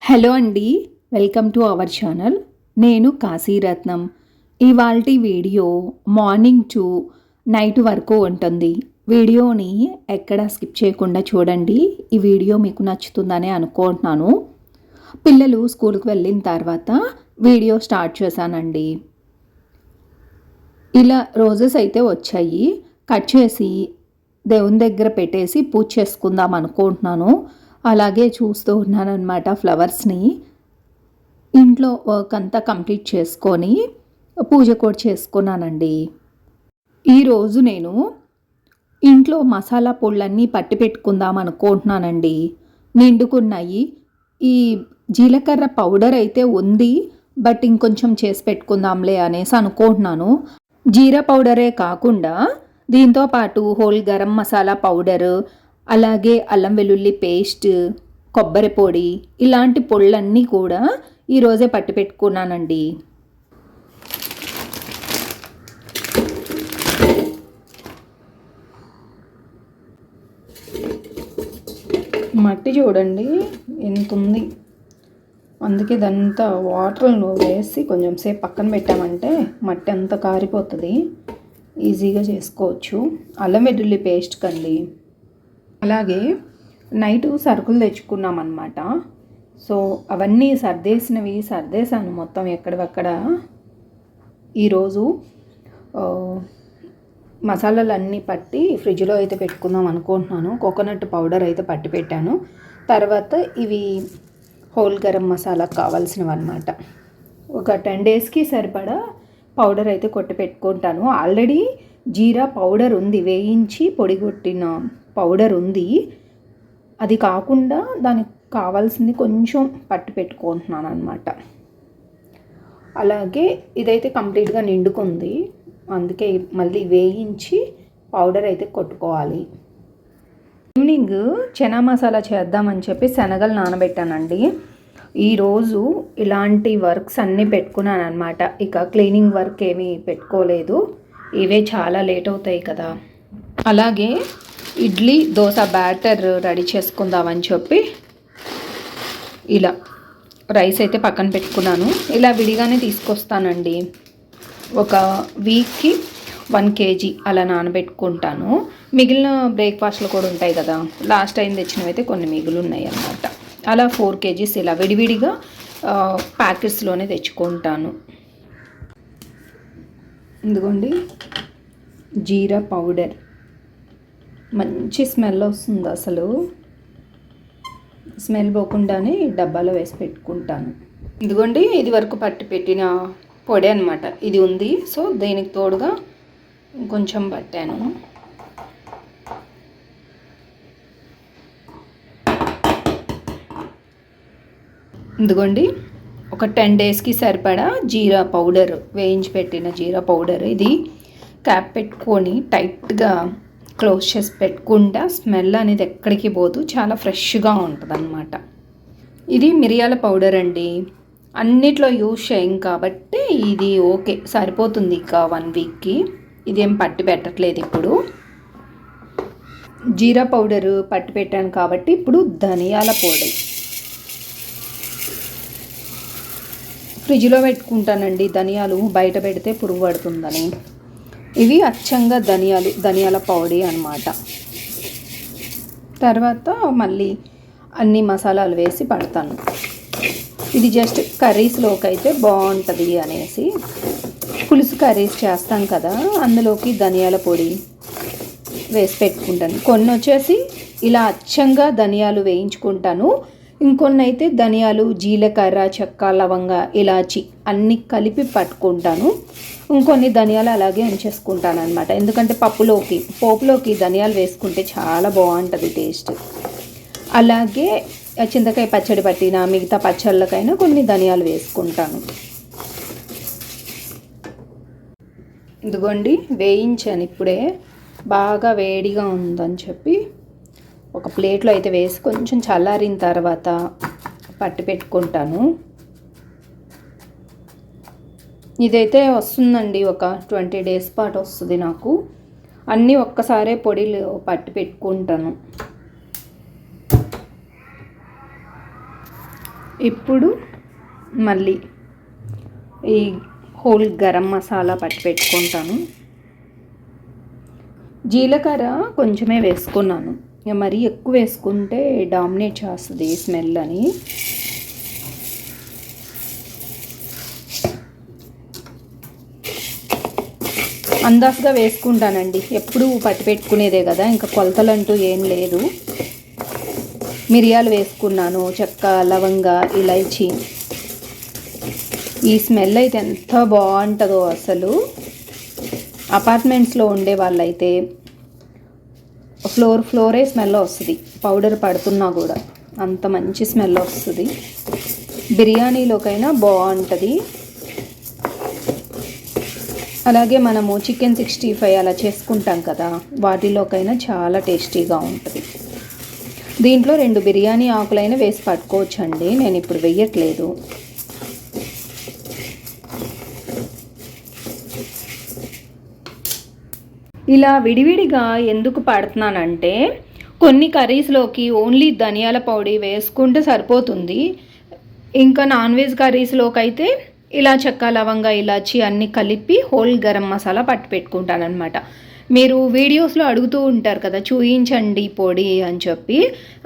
Hello అండి, welcome to our channel. నేను కాశీరత్నం. ఇవాల్టి వీడియో మార్నింగ్ టు నైట్ వరకు ఉంటుంది. వీడియోని ఎక్కడ స్కిప్ చేయకుండా చూడండి. ఈ వీడియో మీకు నచ్చుతుందని అనుకుంటున్నాను. పిల్లలు స్కూల్కి వెళ్ళిన తర్వాత వీడియో స్టార్ట్ చేశానండి. ఇలా రోజెస్ అయితే వచ్చాయి. కట్ చేసి దేవుని దగ్గర పెట్టేసి పూజ చేసుకుందాం అనుకుంటున్నాను. అలాగే చూస్తూ ఉన్నానన్నమాట ఫ్లవర్స్ని. ఇంట్లో వర్క్ అంతా కంప్లీట్ చేసుకొని పూజ కూడా చేసుకున్నానండి. ఈరోజు నేను ఇంట్లో మసాలా పొళ్ళన్నీ పట్టి పెట్టుకుందాం అనుకుంటున్నానండి. నిండుకున్నాయి. ఈ జీలకర్ర పౌడర్ అయితే ఉంది, బట్ ఇంకొంచెం చేసి పెట్టుకుందాంలే అనేసి అనుకుంటున్నాను. జీరా పౌడరే కాకుండా దీంతో పాటు హోల్ గరం మసాలా పౌడరు, అలాగే అల్లం వెల్లుల్లి పేస్ట్, కొబ్బరి పొడి, ఇలాంటి పొళ్ళన్నీ కూడా ఈరోజే పట్టి పెట్టుకున్నానండి. మట్టి చూడండి ఎంత ఉంది. అందుకే ఇదంతా వాటర్లో వేసి కొంచెం సేపు పక్కన పెట్టామంటే మట్టి అంతా కారిపోతుంది, ఈజీగా చేసుకోవచ్చు. అల్లం వెల్లుల్లి పేస్ట్ కండి. అలాగే నైటు సరుకులు తెచ్చుకున్నామన్నమాట. సో అవన్నీ సర్దేశాను మొత్తం ఎక్కడవక్కడ. ఈరోజు మసాలాలన్నీ పట్టి ఫ్రిడ్జ్లో అయితే పెట్టుకుందాం అనుకుంటున్నాను. కోకోనట్ పౌడర్ అయితే పట్టి పెట్టాను. తర్వాత ఇవి హోల్ గరం మసాలా కావాల్సినవి అన్నమాట. ఒక 10 డేస్కి సరిపడా పౌడర్ అయితే కొట్టి పెట్టుకుంటాను. ఆల్రెడీ జీరా పౌడర్ ఉంది, వేయించి పొడిగొట్టిన పౌడర్ ఉంది. అది కాకుండా దానికి కావాల్సింది కొంచెం పట్టి పెట్టుకుంటున్నాను అన్నమాట. అలాగే ఇదైతే కంప్లీట్గా నిండుకుంది, అందుకే మళ్ళీ వేయించి పౌడర్ అయితే కొట్టుకోవాలి. ఈవినింగ్ చనా మసాలా చేద్దామని చెప్పి శనగలు నానబెట్టానండి. ఈరోజు ఇలాంటి వర్క్స్ అన్నీ పెట్టుకున్నాను అనమాట. ఇక క్లీనింగ్ వర్క్ ఏమీ పెట్టుకోలేదు, ఇవే చాలా లేట్ అవుతాయి కదా. అలాగే ఇడ్లీ దోశ బ్యాటర్ రెడీ చేసుకుందామని చెప్పి ఇలా రైస్ అయితే పక్కన పెట్టుకున్నాను. ఇలా విడిగానే తీసుకొస్తానండి. ఒక వీక్కి 1 kg అలా నానబెట్టుకుంటాను. మిగిలిన బ్రేక్ఫాస్ట్లు కూడా ఉంటాయి కదా, లాస్ట్ టైం తెచ్చినవి అయితే కొన్ని మిగులు ఉన్నాయి అన్నమాట. అలా 4 kgs ఇలా విడివిడిగా ప్యాకెట్స్లోనే తెచ్చుకుంటాను. ఇదిగోండి జీరా పౌడర్, మంచి స్మెల్ వస్తుంది. అసలు స్మెల్ పోకుండానే డబ్బాలో వేసి పెట్టుకుంటాను. ఇదిగోండి ఇది వరకు పట్టి పెట్టిన పొడి అనమాట. ఇది ఉంది, సో దీనికి తోడుగా కొంచెం పట్టాను. ఇదిగోండి ఒక 10 డేస్కి సరిపడా జీరా పౌడర్, వేయించి పెట్టిన జీరా పౌడర్. ఇది క్యాప్ పెట్టుకొని టైట్గా క్లోజ్ చేసి పెట్టుకుంటా స్మెల్ అనేది ఎక్కడికి పోదు, చాలా ఫ్రెష్గా ఉంటుంది అన్నమాట. ఇది మిరియాల పౌడర్ అండి. అన్నిట్లో యూజ్ చేయం కాబట్టి ఇది ఓకే, సరిపోతుంది. ఇక 1 వీక్కి ఇదేం పట్టి పెట్టట్లేదు. ఇప్పుడు జీరా పౌడరు పట్టి పెట్టాను కాబట్టి ఇప్పుడు ధనియాల పొడి ఫ్రిడ్జ్లో పెట్టుకుంటానండి. ధనియాలు బయట పెడితే పురుగు పడుతుందని. ఇవి అచ్చంగా ధనియాల పొడి అన్నమాట. తర్వాత మళ్ళీ అన్ని మసాలాలు వేసి పడతాను. ఇది జస్ట్ కర్రీస్లోకి అయితే బాగుంటుంది అనేసి, పులుసు కర్రీస్ చేస్తాం కదా, అందులోకి ధనియాల పొడి వేసి పెట్టుకుంటాను. కొన్ని వచ్చేసి ఇలా అచ్చంగా ధనియాలు వేయించుకుంటాను, ఇంకొన్ని అయితే ధనియాలు, జీలకర్ర, చెక్క, లవంగ, ఇలాచి అన్నీ కలిపి పట్టుకుంటాను. ఇంకొన్ని ధనియాలు అలాగే ఉంచేసుకుంటాను అనమాట. ఎందుకంటే పోపులోకి ధనియాలు వేసుకుంటే చాలా బాగుంటుంది టేస్ట్. అలాగే చింతకాయ పచ్చడి పట్టిన మిగతా పచ్చళ్ళకైనా కొన్ని ధనియాలు వేసుకుంటాను. ఇదిగోండి వేయించాను ఇప్పుడే, బాగా వేడిగా ఉందని చెప్పి ఒక ప్లేట్లో అయితే వేసి కొంచెం చల్లారిన తర్వాత పట్టి పెట్టుకుంటాను. ఇదైతే వస్తుందండి, ఒక 20 డేస్ పాటు వస్తుంది నాకు. అన్నీ ఒక్కసారే పొడిలు పట్టి పెట్టుకుంటాను. ఇప్పుడు మళ్ళీ ఈ హోల్ గరం మసాలా పట్టి పెట్టుకుంటాను. జీలకర్ర కొంచెమే వేసుకున్నాను, మరీ ఎక్కువ వేసుకుంటే డామినేట్ చేస్తుంది స్మెల్ అని. అందాజుగా వేసుకుంటానండి, ఎప్పుడు పట్టి పెట్టుకునేదే కదా, ఇంకా కొలతలంటూ ఏం లేదు. మిరియాలు వేసుకున్నాను, చెక్క, లవంగ, ఇలైచి. ఈ స్మెల్ అయితే ఎంత బాగుంటుందో అసలు. అపార్ట్మెంట్స్లో ఉండే వాళ్ళైతే ఫ్లోరే స్మెల్ వస్తుంది, పౌడర్ పడుతున్నా కూడా అంత మంచి స్మెల్ వస్తుంది. బిర్యానీలోకైనా బాగుంటుంది. అలాగే మనము చికెన్ 65 అలా చేసుకుంటాం కదా, వాటిలోకైనా చాలా టేస్టీగా ఉంటుంది. దీంట్లో 2 బిర్యానీ ఆకులైనా వేసి పట్టుకోవచ్చండి, నేను ఇప్పుడు వెయ్యట్లేదు. ఇలా విడివిడిగా ఎందుకు పడుతున్నానంటే, కొన్ని కర్రీస్లోకి ఓన్లీ ధనియాల పౌడర్ వేసుకుంటే సరిపోతుంది. ఇంకా నాన్ వెజ్ కర్రీస్లోకి అయితే ఇలా చెక్క, లవంగ, ఇలాచి అన్నీ కలిపి హోల్ గరం మసాలా పట్టి పెట్టుకుంటానమాట. మీరు వీడియోస్లో అడుగుతూ ఉంటారు కదా, చూయించండి పొడి అని చెప్పి,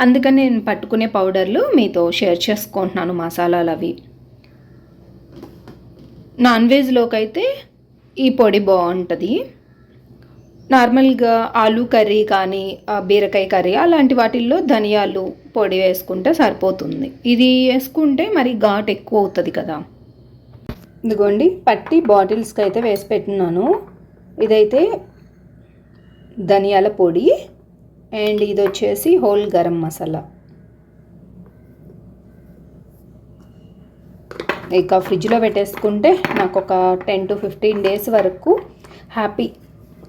అందుకని నేను పట్టుకునే పౌడర్లు మీతో షేర్ చేసుకుంటున్నాను, మసాలాలు అవి. నాన్ వెజ్లోకి అయితే ఈ పొడి బాగుంటుంది. నార్మల్గా ఆలూ కర్రీ కానీ బీరకాయ కర్రీ అలాంటి వాటిల్లో ధనియాలు పొడి వేసుకుంటే సరిపోతుంది. ఇది వేసుకుంటే మరి ఘాట్ ఎక్కువ అవుతుంది కదా. ఇదిగోండి, పట్టి బాటిల్స్కి అయితే వేసి పెట్టినాను. ఇదైతే ధనియాల పొడి అండ్ ఇది వచ్చేసి హోల్ గరం మసాలా. ఇక ఫ్రిడ్జ్లో పెట్టేసుకుంటే నాకు ఒక 10 to 15 days వరకు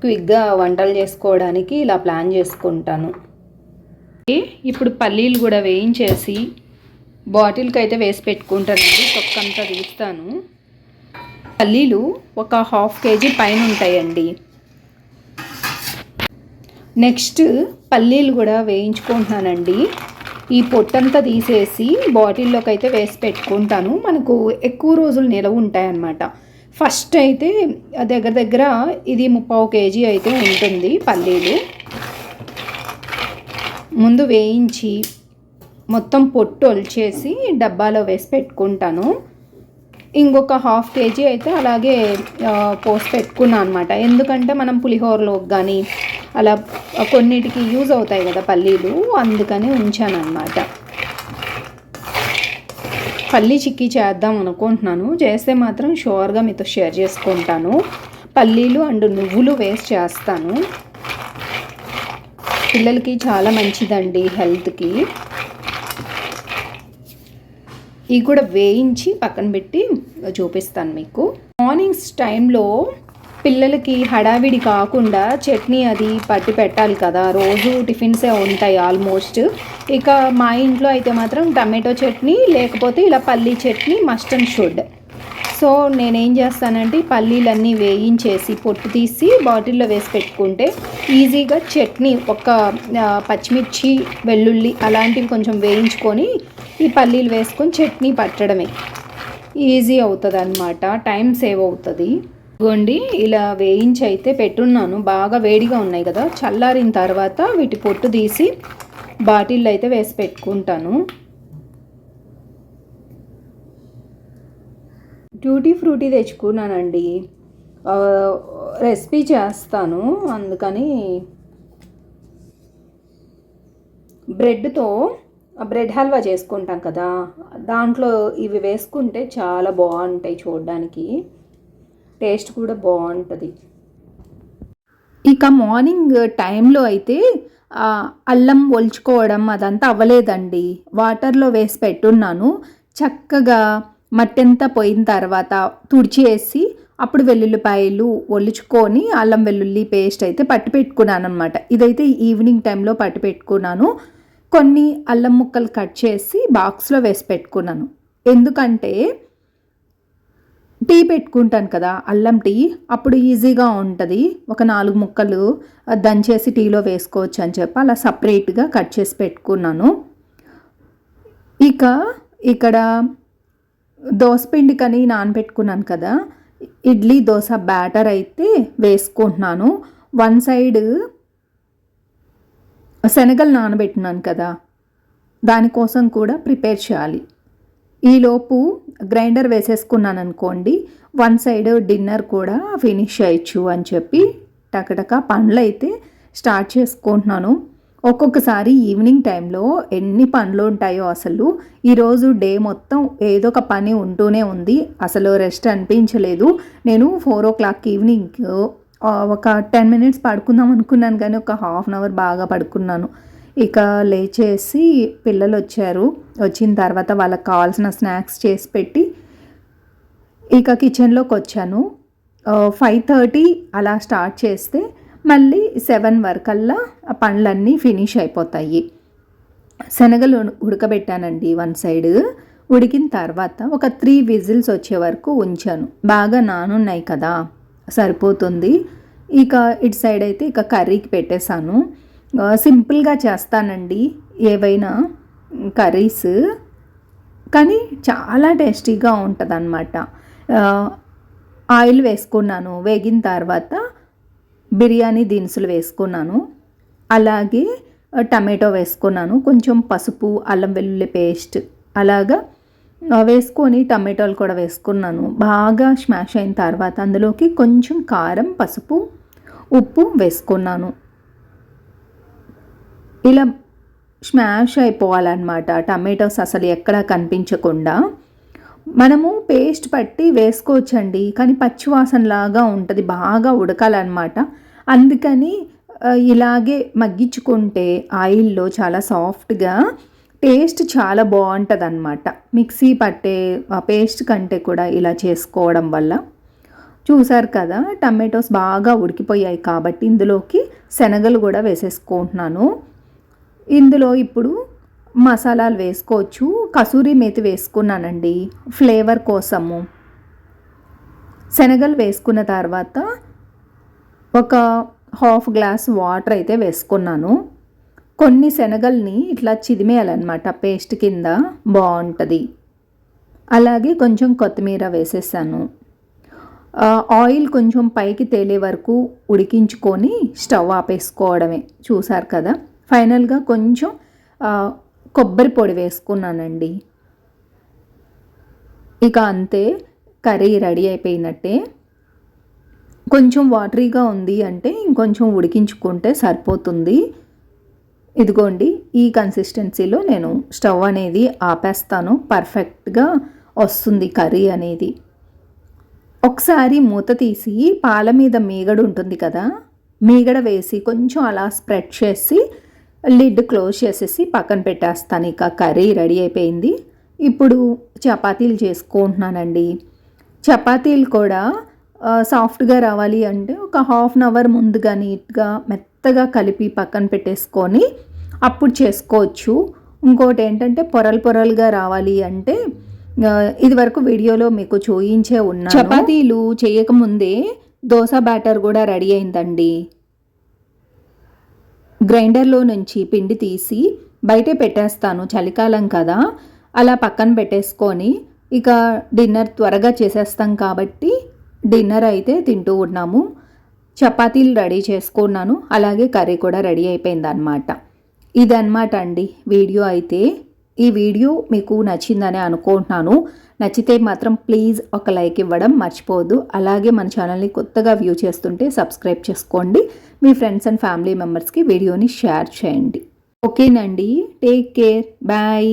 క్విక్గా వంటలు చేసుకోవడానికి ఇలా ప్లాన్ చేసుకుంటాను. ఇప్పుడు పల్లీలు కూడా వేయించేసి బాటిల్కి అయితే వేసి పెట్టుకుంటానండి, తొక్కంతా తీస్తాను. పల్లీలు ఒక 1/2 kg పైన ఉంటాయండి. నెక్స్ట్ పల్లీలు కూడా వేయించుకుంటున్నానండి. ఈ పొట్టంతా తీసేసి బాటిల్లోకి అయితే వేసి పెట్టుకుంటాను, మనకు ఎక్కువ రోజులు నిలవ ఉంటాయన్నమాట. ఫస్ట్ అయితే దగ్గర ఇది 3/4 kg అయితే ఉంటుంది పల్లీలు. ముందు వేయించి మొత్తం పొట్టు ఒలిచేసి డబ్బాలో వేసి పెట్టుకుంటాను. ఇంకొక 1/2 kg అయితే అలాగే పోసి పెట్టుకున్నాను అనమాట. ఎందుకంటే మనం పులిహోరలో కానీ అలా కొన్నిటికి యూజ్ అవుతాయి కదా పల్లీలు, అందుకని ఉంచాను అనమాట. పల్లీ చిక్కీ చేద్దాం అనుకుంటున్నాను, చేస్తే మాత్రం షూర్గా మీతో షేర్ చేసుకుంటాను. పల్లీలు అండ్ నువ్వులు వేస్ట్ చేస్తాను, పిల్లలకి చాలా మంచిదండి హెల్త్కి. ఇవి కూడా వేయించి పక్కన పెట్టి చూపిస్తాను మీకు. మార్నింగ్స్ టైంలో పిల్లలకి హడావిడి కాకుండా చట్నీ అది పట్టి పెట్టాలి కదా, రోజు టిఫిన్సే ఉంటాయి ఆల్మోస్ట్. ఇక మా ఇంట్లో అయితే మాత్రం టమాటో చట్నీ లేకపోతే ఇలా పల్లీ chutney must and should. So నేనేం చేస్తానంటే పల్లీలన్నీ వేయించేసి పొట్టు తీసి బాటిల్లో వేసి పెట్టుకుంటే ఈజీగా చట్నీ, ఒక పచ్చిమిర్చి, వెల్లుల్లి అలాంటివి కొంచెం వేయించుకొని ఈ పల్లీలు వేసుకొని చట్నీ పట్టడమే ఈజీ అవుతుంది అన్నమాట, టైం సేవ్ అవుతుంది. ఇదిగోండి, ఇలా వేయించి అయితే పెట్టున్నాను. బాగా వేడిగా ఉన్నాయి కదా, చల్లారిన తర్వాత వీటి పొట్టు తీసి బాటిల్లో అయితే వేసి పెట్టుకుంటాను. ట్యూటీ ఫ్రూటీ తెచ్చుకున్నానండి, రెసిపీ చేస్తాను అందుకని. బ్రెడ్ హల్వా చేసుకుంటాం కదా, దాంట్లో ఇవి వేసుకుంటే చాలా బాగుంటాయి, చూడడానికి టేస్ట్ కూడా బాగుంటుంది. ఇక మార్నింగ్ టైంలో అయితే అల్లం ఒలుచుకోవడం అదంతా అవ్వలేదండి, వాటర్లో వేసి పెట్టున్నాను. చక్కగా మట్టంతా పోయిన తర్వాత తుడిచేసి అప్పుడు వెల్లుల్లిపాయలు ఒలుచుకొని అల్లం వెల్లుల్లి పేస్ట్ అయితే పట్టి పెట్టుకున్నాను అనమాట. ఇదైతే ఈవినింగ్ టైంలో పట్టి పెట్టుకున్నాను. కొన్ని అల్లం ముక్కలు కట్ చేసి బాక్స్లో వేసి పెట్టుకున్నాను, ఎందుకంటే టీ పెట్టుకుంటాను కదా అల్లం టీ, అప్పుడు ఈజీగా ఉంటుంది. ఒక 4 ముక్కలు దంచేసి టీలో వేసుకోవచ్చు అని చెప్పి అలా సపరేట్గా కట్ చేసి పెట్టుకున్నాను. ఇక ఇక్కడ దోసపిండికని నానబెట్టుకున్నాను కదా, ఇడ్లీ దోశ బ్యాటర్ అయితే వేసుకుంటున్నాను. వన్ సైడ్ శనగలు నానబెట్టున్నాను కదా, దానికోసం కూడా ప్రిపేర్ చేయాలి. ఈలోపు గ్రైండర్ వేసేసుకున్నాను అనుకోండి, వన్ సైడ్ డిన్నర్ కూడా ఫినిష్ చేయొచ్చు అని చెప్పి టకటక పనులు అయితే స్టార్ట్ చేసుకుంటున్నాను. ఒక్కొక్కసారి ఈవినింగ్ టైంలో ఎన్ని పనులు ఉంటాయో అసలు. ఈరోజు డే మొత్తం ఏదో ఒక పని ఉంటూనే ఉంది, అసలు రెస్ట్ అనిపించలేదు. నేను 4 o'clock ఈవినింగ్ ఒక 10 minutes పడుకుందాం అనుకున్నాను, కానీ ఒక హాఫ్ అన్ అవర్ బాగా పడుకున్నాను. ఇక లేచేసి పిల్లలు వచ్చారు, వచ్చిన తర్వాత వాళ్ళకి కావాల్సిన స్నాక్స్ చేసి పెట్టి ఇక కిచెన్లోకి వచ్చాను. 5:30 అలా స్టార్ట్ చేస్తే మళ్ళీ 7 వరకల్లా పనులన్నీ ఫినిష్ అయిపోతాయి. శనగలు ఉడకబెట్టానండి వన్ సైడ్. ఉడికిన తర్వాత ఒక 3 విజిల్స్ వచ్చే వరకు ఉంచాను. బాగా నానున్నాయి కదా, సరిపోతుంది. ఇక ఇటు సైడ్ అయితే ఇక కర్రీకి పెట్టేశాను. సింపుల్గా చేస్తానండి ఏవైనా కర్రీస్, కానీ చాలా టేస్టీగా ఉంటుంది అన్నమాట. ఆయిల్ వేసుకున్నాను, వేగిన తర్వాత బిర్యానీ దినుసులు వేసుకున్నాను, అలాగే టమాటో వేసుకున్నాను, కొంచెం పసుపు, అల్లం వెల్లుల్లి పేస్ట్ అలాగా వేసుకొని టమాటోలు కూడా వేసుకున్నాను. బాగా స్మాష్ అయిన తర్వాత అందులోకి కొంచెం కారం, పసుపు, ఉప్పు వేసుకున్నాను. ఇలా స్మాష్ అయిపోవాలన్నమాట, టమాటోస్ అసలు ఎక్కడా కనిపించకుండా. మనము పేస్ట్ పట్టి వేసుకోవచ్చండి, కానీ పచ్చివాసనలాగా ఉంటుంది, బాగా ఉడకాలన్నమాట. అందుకని ఇలాగే మగ్గించుకుంటే ఆయిల్లో చాలా సాఫ్ట్గా టేస్ట్ చాలా బాగుంటుంది అన్నమాట. మిక్సీ పట్టే పేస్ట్ కంటే కూడా ఇలా చేసుకోవడం వల్ల. చూసారు కదా, టమాటోస్ బాగా ఉడికిపోయాయి కాబట్టి ఇందులోకి శనగలు కూడా వేసేసుకుంటున్నాను. ఇందులో ఇప్పుడు మసాలాలు వేసుకోవచ్చు. కసూరి మేతి వేసుకున్నానండి ఫ్లేవర్ కోసము. శనగలు వేసుకున్న తర్వాత ఒక హాఫ్ గ్లాస్ వాటర్ అయితే వేసుకున్నాను. కొన్ని శనగల్ని ఇట్లా చిదిమేయాలన్నమాట, పేస్ట్ కింద బాగుంటుంది. అలాగే కొంచెం కొత్తిమీర వేసేసాను. ఆయిల్ కొంచెం పైకి తేలే వరకు ఉడికించుకొని స్టవ్ ఆపేసుకోవడమే. చూసారు కదా, ఫైనల్గా కొంచెం కొబ్బరి పొడి వేసుకున్నానండి. ఇక అంతే, కర్రీ రెడీ అయిపోయినట్టే. కొంచెం వాటరీగా ఉంది అంటే ఇంకొంచెం ఉడికించుకుంటే సరిపోతుంది. ఇదిగోండి, ఈ కన్సిస్టెన్సీలో నేను స్టవ్ అనేది ఆపేస్తాను. పర్ఫెక్ట్గా వస్తుంది కర్రీ అనేది. ఒకసారి మూత తీసి పాల మీద మీగడ ఉంటుంది కదా, మీగడ వేసి కొంచెం అలా స్ప్రెడ్ చేసి లిడ్ క్లోజ్ చేసేసి పక్కన పెట్టేస్తాను. ఇక కర్రీ రెడీ అయిపోయింది. ఇప్పుడు చపాతీలు చేసుకుంటున్నానండి. చపాతీలు కూడా సాఫ్ట్గా రావాలి అంటే ఒక హాఫ్ అన్ అవర్ ముందుగా నీట్గా మెత్తగా కలిపి పక్కన పెట్టేసుకొని అప్పుడు చేసుకోవచ్చు. ఇంకోటి ఏంటంటే పొరలుగా రావాలి అంటే ఇది వరకు వీడియోలో మీకు చూయించే ఉన్నాను. చపాతీలు చేయకముందే దోశ బ్యాటర్ కూడా రెడీ అయిందండి. గ్రైండర్లో నుంచి పిండి తీసి బయటే పెట్టేస్తాను, చలికాలం కదా. అలా పక్కన పెట్టేసుకొని ఇక డిన్నర్ త్వరగా చేసేస్తాం కాబట్టి డిన్నర్ అయితే తింటూ ఉన్నాము. చపాతీలు రెడీ చేసుకున్నాను, అలాగే కర్రీ కూడా రెడీ అయిపోయింది అన్నమాట. ఇదన్నమాట అండి వీడియో అయితే. ఈ వీడియో మీకు నచ్చిందని అనుకుంటున్నాను. నచ్చితే మాత్రం ప్లీజ్ ఒక లైక్ ఇవ్వడం మర్చిపోవద్దు. అలాగే మన ఛానల్ని కొత్తగా వ్యూ చేస్తుంటే సబ్స్క్రైబ్ చేసుకోండి. మీ ఫ్రెండ్స్ అండ్ ఫ్యామిలీ మెంబర్స్కి వీడియోని షేర్ చేయండి. ఓకేనండి, టేక్ కేర్, బాయ్.